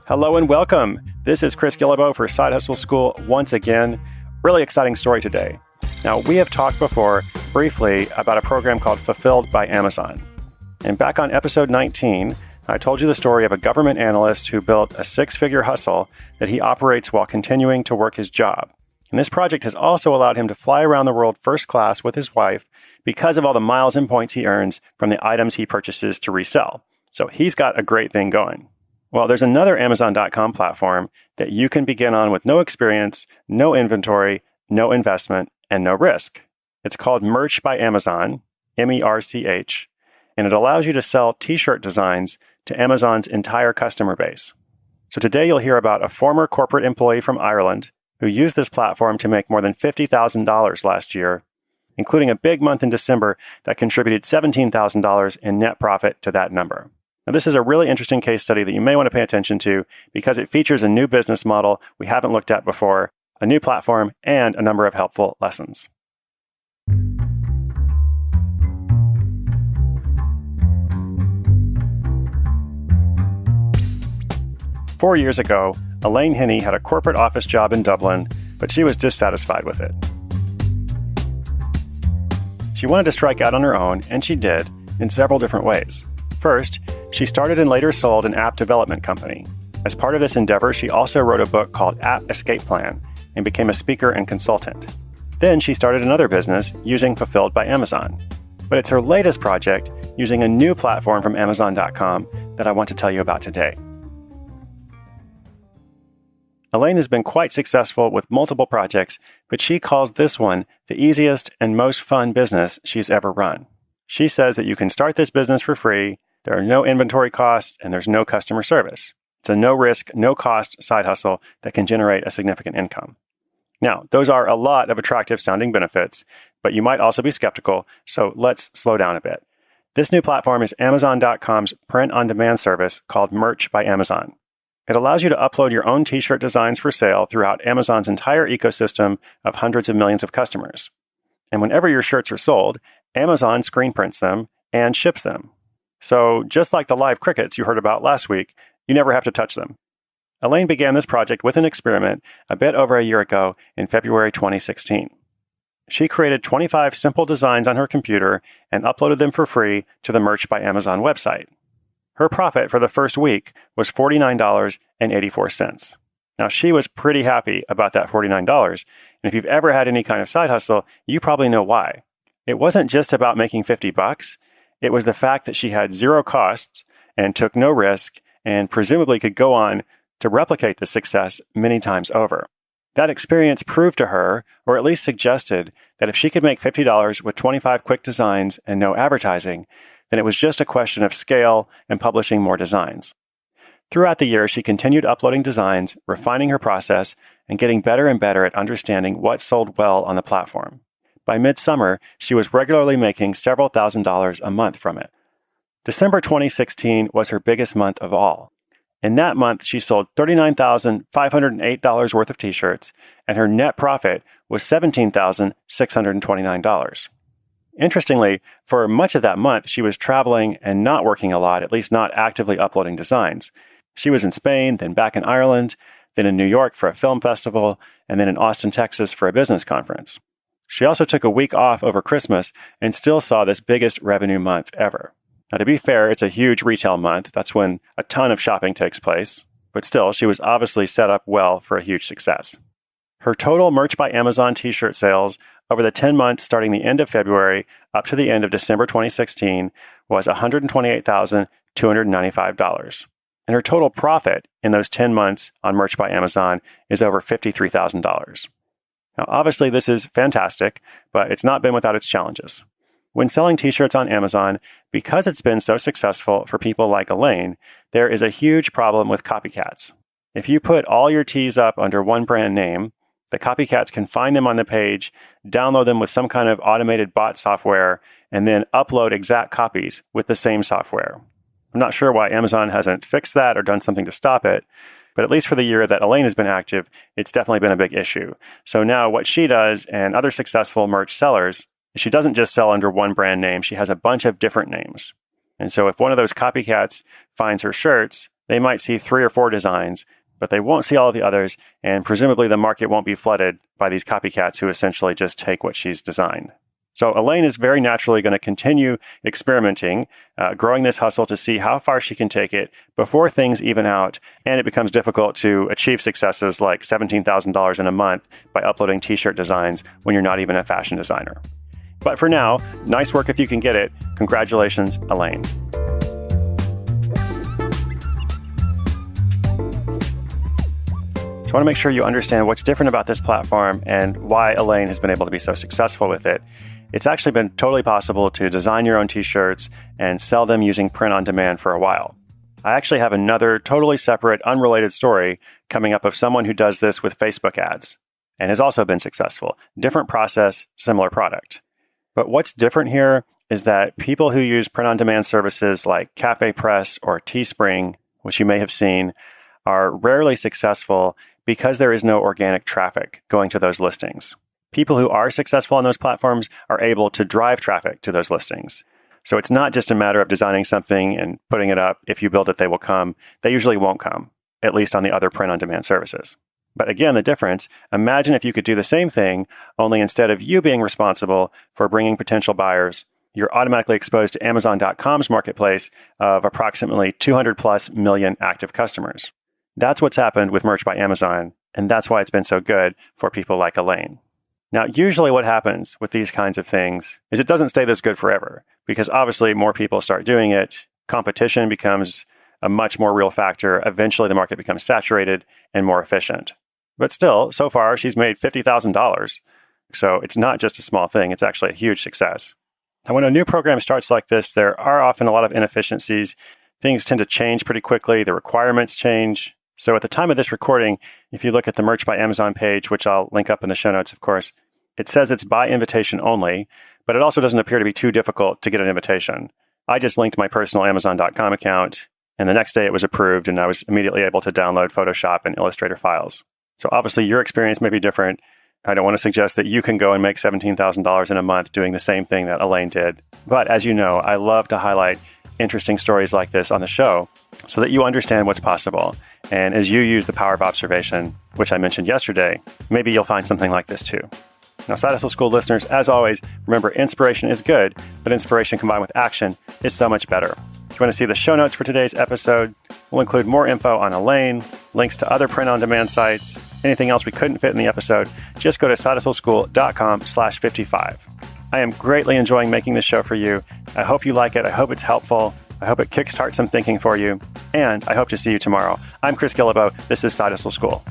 Hello and welcome. This is Chris Guillebeau for Side Hustle School once again. Really exciting story today. Now, we have talked before briefly about a program called Fulfilled by Amazon. And back on episode 19, I told you the story of a government analyst who built a six-figure hustle that he operates while continuing to work his job. And this project has also allowed him to fly around the world first class with his wife because of all the miles and points he earns from the items he purchases to resell. So he's got a great thing going. Well, there's another Amazon.com platform that you can begin on with no experience, no inventory, no investment, and no risk. It's called Merch by Amazon, MERCH, and it allows you to sell t-shirt designs to Amazon's entire customer base. So today you'll hear about a former corporate employee from Ireland who used this platform to make more than $50,000 last year, including a big month in December that contributed $17,000 in net profit to that number. Now, this is a really interesting case study that you may want to pay attention to because it features a new business model we haven't looked at before, a new platform, and a number of helpful lessons. Four years ago, Elaine Henney had a corporate office job in Dublin, but she was dissatisfied with it. She wanted to strike out on her own, and she did, in several different ways. First, she started and later sold an app development company. As part of this endeavor, she also wrote a book called App Escape Plan and became a speaker and consultant. Then she started another business using Fulfilled by Amazon. But it's her latest project using a new platform from Amazon.com that I want to tell you about today. Elaine has been quite successful with multiple projects, but she calls this one the easiest and most fun business she's ever run. She says that you can start this business for free, there are no inventory costs, and there's no customer service. It's a no-risk, no-cost side hustle that can generate a significant income. Now, those are a lot of attractive-sounding benefits, but you might also be skeptical, so let's slow down a bit. This new platform is Amazon.com's print-on-demand service called Merch by Amazon. It allows you to upload your own t-shirt designs for sale throughout Amazon's entire ecosystem of hundreds of millions of customers. And whenever your shirts are sold, Amazon screen prints them and ships them. So just like the live crickets you heard about last week, you never have to touch them. Elaine began this project with an experiment a bit over a year ago in February 2016. She created 25 simple designs on her computer and uploaded them for free to the Merch by Amazon website. Her profit for the first week was $49.84. Now, she was pretty happy about that $49, and if you've ever had any kind of side hustle, you probably know why. It wasn't just about making $50. It was the fact that she had zero costs and took no risk and presumably could go on to replicate the success many times over. That experience proved to her, or at least suggested, that if she could make $50 with 25 quick designs and no advertising, then it was just a question of scale and publishing more designs. Throughout the year, she continued uploading designs, refining her process, and getting better and better at understanding what sold well on the platform. By midsummer, she was regularly making several $1,000s a month from it. December 2016 was her biggest month of all. In that month, she sold $39,508 worth of t-shirts, and her net profit was $17,629. Interestingly, for much of that month, she was traveling and not working a lot, at least not actively uploading designs. She was in Spain, then back in Ireland, then in New York for a film festival, and then in Austin, Texas for a business conference. She also took a week off over Christmas and still saw this biggest revenue month ever. Now, to be fair, it's a huge retail month. That's when a ton of shopping takes place. But still, she was obviously set up well for a huge success. Her total Merch by Amazon t-shirt sales over the 10 months starting the end of February up to the end of December 2016 was $128,295. And her total profit in those 10 months on Merch by Amazon is over $53,000. Now, obviously, this is fantastic, but it's not been without its challenges. When selling t-shirts on Amazon, because it's been so successful for people like Elaine, there is a huge problem with copycats. If you put all your tees up under one brand name, the copycats can find them on the page, download them with some kind of automated bot software, and then upload exact copies with the same software. I'm not sure why Amazon hasn't fixed that or done something to stop it, but at least for the year that Elaine has been active, it's definitely been a big issue. So now what she does and other successful merch sellers is she doesn't just sell under one brand name, she has a bunch of different names. And so if one of those copycats finds her shirts, They might see 3 or 4 designs, but they won't see all of the others, and presumably the market won't be flooded by these copycats who essentially just take what she's designed. So Elaine is very naturally going to continue experimenting, growing this hustle to see how far she can take it before things even out, and it becomes difficult to achieve successes like $17,000 in a month by uploading t-shirt designs when you're not even a fashion designer. But for now, nice work if you can get it. Congratulations, Elaine. So I want to make sure you understand what's different about this platform and why Elaine has been able to be so successful with it. It's actually been totally possible to design your own t-shirts and sell them using print on demand for a while. I actually have another totally separate, unrelated story coming up of someone who does this with Facebook ads and has also been successful. Different process, similar product. But what's different here is that people who use print on demand services like Cafe Press or Teespring, which you may have seen, are rarely successful because there is no organic traffic going to those listings. People who are successful on those platforms are able to drive traffic to those listings. So it's not just a matter of designing something and putting it up. If you build it, they will come. They usually won't come, at least on the other print-on-demand services. But again, the difference, imagine if you could do the same thing, only instead of you being responsible for bringing potential buyers, you're automatically exposed to Amazon.com's marketplace of approximately 200 plus million active customers. That's what's happened with Merch by Amazon, and that's why it's been so good for people like Elaine. Now, usually what happens with these kinds of things is it doesn't stay this good forever, because obviously more people start doing it. Competition becomes a much more real factor. Eventually, the market becomes saturated and more efficient. But still, so far, she's made $50,000. So it's not just a small thing. It's actually a huge success. Now, when a new program starts like this, there are often a lot of inefficiencies. Things tend to change pretty quickly. The requirements change. So at the time of this recording, if you look at the Merch by Amazon page, which I'll link up in the show notes, of course, it says it's by invitation only, but it also doesn't appear to be too difficult to get an invitation. I just linked my personal Amazon.com account, and the next day it was approved, and I was immediately able to download Photoshop and Illustrator files. So obviously your experience may be different. I don't want to suggest that you can go and make $17,000 in a month doing the same thing that Elaine did. But as you know, I love to highlight interesting stories like this on the show so that you understand what's possible. And as you use the power of observation, which I mentioned yesterday, maybe you'll find something like this too. Now, Side Hustle School listeners, as always, remember inspiration is good, but inspiration combined with action is so much better. If you want to see the show notes for today's episode, we'll include more info on Elaine, links to other print-on-demand sites, anything else we couldn't fit in the episode. Just go to sidehustleschool.com/55. I am greatly enjoying making this show for you. I hope you like it. I hope it's helpful. I hope it kickstarts some thinking for you. And I hope to see you tomorrow. I'm Chris Guillebeau. This is Side Hustle School.